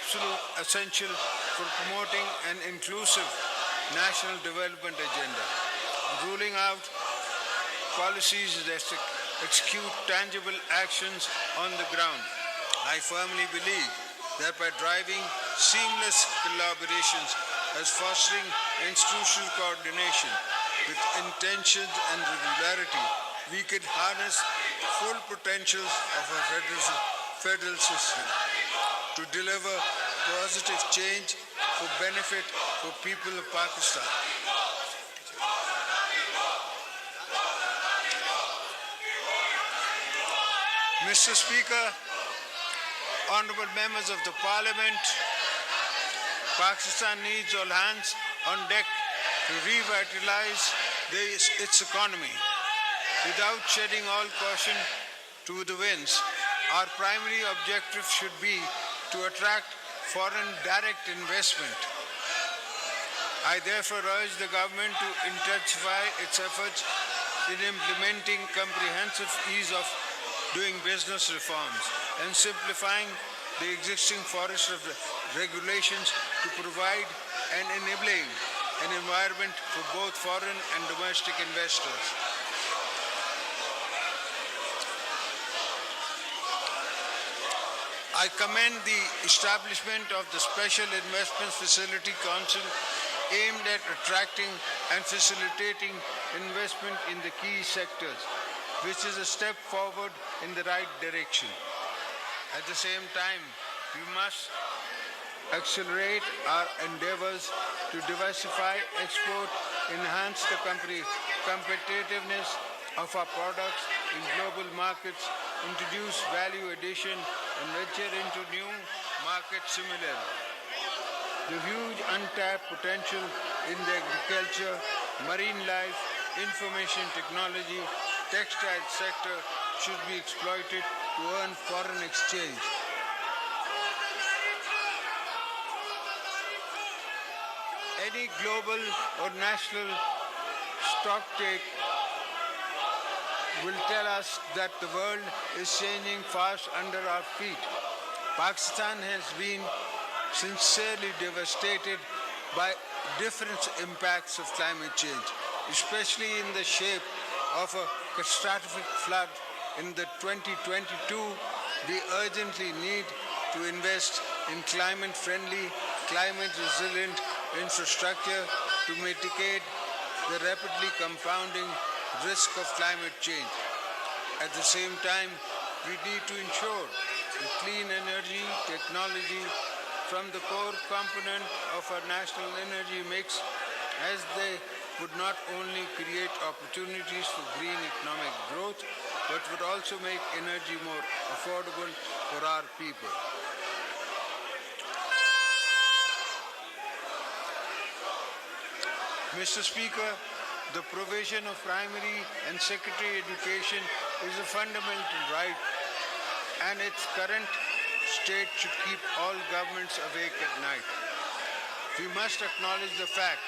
absolute essential for promoting an inclusive national development agenda, ruling out policies that execute tangible actions on the ground. I firmly believe that by driving seamless collaborations as fostering institutional coordination with intentions and regularity, we can harness full potentials of our federal system to deliver positive change for benefit for people of Pakistan. Mr. Speaker, honorable members of the Parliament, Pakistan needs all hands on deck to revitalize its economy. Without shedding all caution to the winds, our primary objective should be to attract foreign direct investment. I therefore urge the government to intensify its efforts in implementing comprehensive ease of doing business reforms and simplifying the existing forest of regulations to provide an enabling an environment for both foreign and domestic investors. I commend the establishment of the Special Investment Facility Council aimed at attracting and facilitating investment in the key sectors, which is a step forward in the right direction. At the same time, we must accelerate our endeavors to diversify export, enhance the competitiveness of our products in global markets, introduce value addition, and venture into new markets similarly. The huge untapped potential in the agriculture, marine life, information technology, textile sector should be exploited to earn foreign exchange. Any global or national stocktake will tell us that the world is changing fast under our feet. Pakistan has been sincerely devastated by different impacts of climate change, especially in the shape of a catastrophic flood in the 2022. We urgently need to invest in climate-friendly, climate-resilient infrastructure to mitigate the rapidly compounding risk of climate change. At the same time, we need to ensure that clean energy technology from the core component of our national energy mix, as they would not only create opportunities for green economic growth, but would also make energy more affordable for our people. Mr. Speaker, the provision of primary and secondary education is a fundamental right, and its current state should keep all governments awake at night. We must acknowledge the fact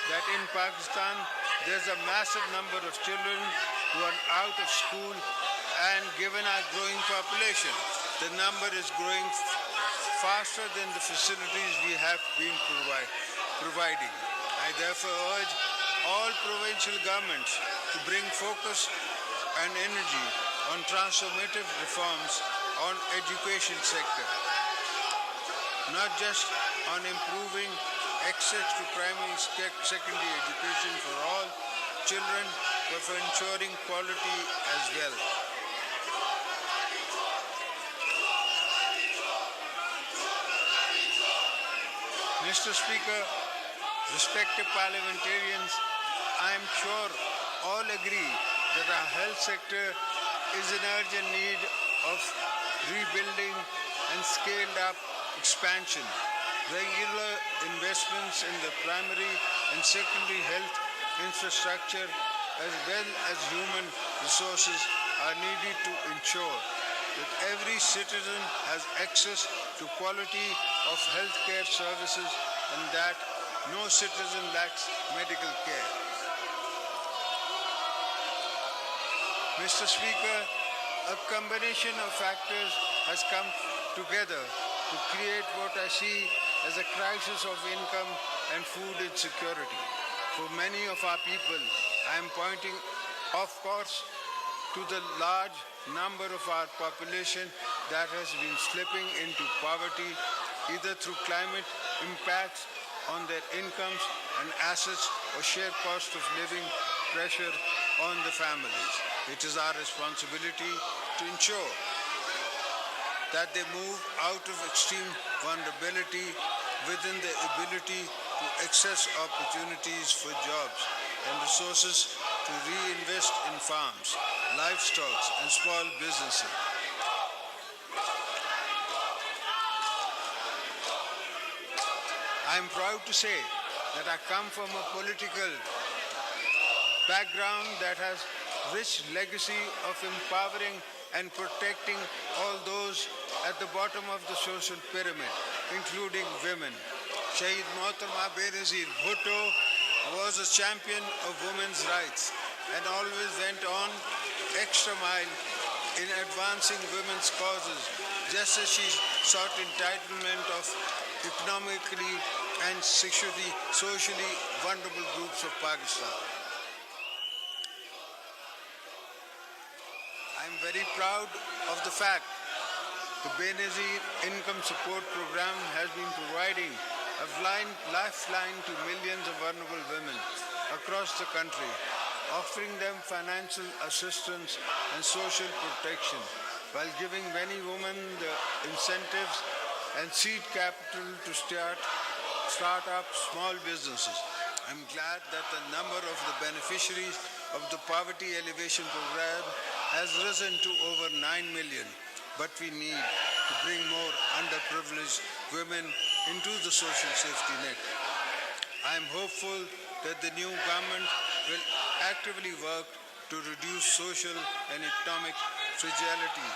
that in Pakistan there's a massive number of children who are out of school, and given our growing population, the number is growing faster than the facilities we have been providing. I therefore urge all provincial governments to bring focus and energy on transformative reforms on education sector, not just on improving access to primary and secondary education for all children, but for ensuring quality as well. Mr. Speaker, respected parliamentarians, I am sure all agree that our health sector is in urgent need of rebuilding and scaled up expansion. Regular investments in the primary and secondary health infrastructure as well as human resources are needed to ensure that every citizen has access to quality of healthcare services and that no citizen lacks medical care. Mr. Speaker, A combination of factors has come together to create what I see as a crisis of income and food insecurity. For many of our people, I am pointing, of course, to the large number of our population that has been slipping into poverty either through climate impacts on their incomes and assets or sheer cost of living pressure on the families. It is our responsibility to ensure that they move out of extreme vulnerability within the ability to access opportunities for jobs and resources to reinvest in farms, livestock, and small businesses. I am proud to say that I come from a political background that has rich legacy of empowering and protecting all those at the bottom of the social pyramid, including women. Shaheed Mohtarma Benazir Bhutto was a champion of women's rights and always went on extra mile in advancing women's causes, just as she sought entitlement of economically and socially vulnerable groups of Pakistan. I am very proud of the fact the Benazir Income Support Program has been providing a lifeline to millions of vulnerable women across the country, offering them financial assistance and social protection, while giving many women the incentives and seed capital to start up small businesses. I'm glad that the number of the beneficiaries of the Poverty Alleviation Program has risen to over 9 million, but we need to bring more underprivileged women into the social safety net. I am hopeful that the new government will actively work to reduce social and economic fragility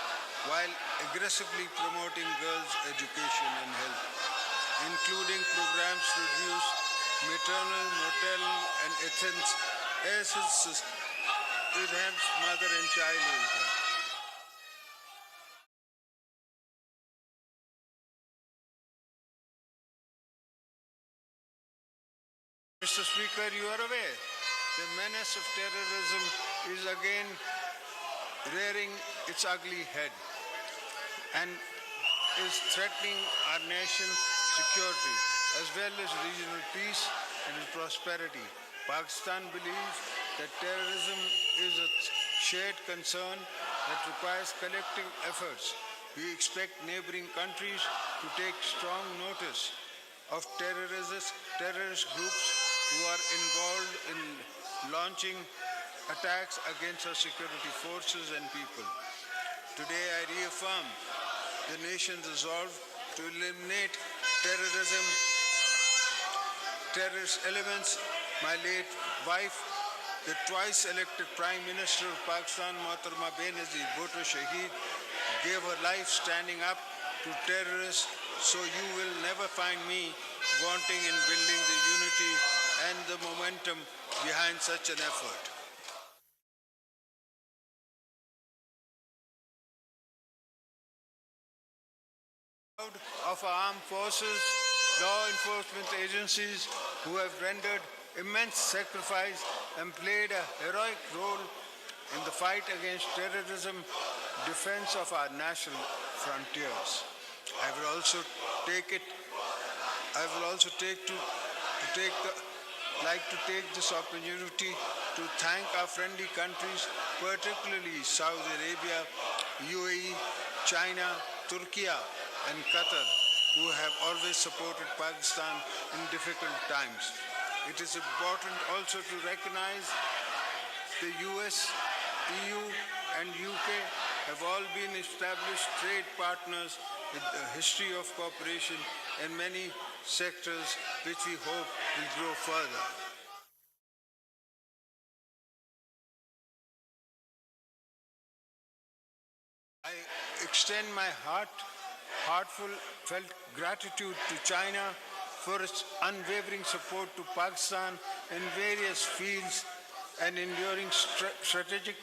while aggressively promoting girls' education and health, including programs to reduce maternal, maternal, and enhance mother and child income. Mr. Speaker, you are aware the menace of terrorism is again rearing its ugly head and is threatening our nation's security as well as regional peace and prosperity. Pakistan believes that terrorism is a shared concern that requires collective efforts. We expect neighboring countries to take strong notice of terrorist groups who are involved in launching attacks against our security forces and people. Today I reaffirm the nation's resolve to eliminate terrorist elements. My late wife, the twice elected Prime Minister of Pakistan, Mohtarma Benazir Bhutto Shaheed, gave her life standing up to terrorists, so you will never find me wanting in building the unity and the momentum behind such an effort. Of our armed forces, law enforcement agencies who have rendered immense sacrifice and played a heroic role in the fight against terrorism, defense of our national frontiers. I will also take this opportunity to thank our friendly countries, particularly Saudi Arabia, UAE, China, Turkey, and Qatar, who have always supported Pakistan in difficult times. It is important also to recognize the US, EU, and UK have all been established trade partners with a history of cooperation in many sectors, which we hope will grow further. I extend my heartfelt gratitude to China for its unwavering support to Pakistan in various fields and enduring strategic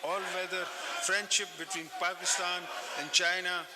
all-weather friendship between Pakistan and China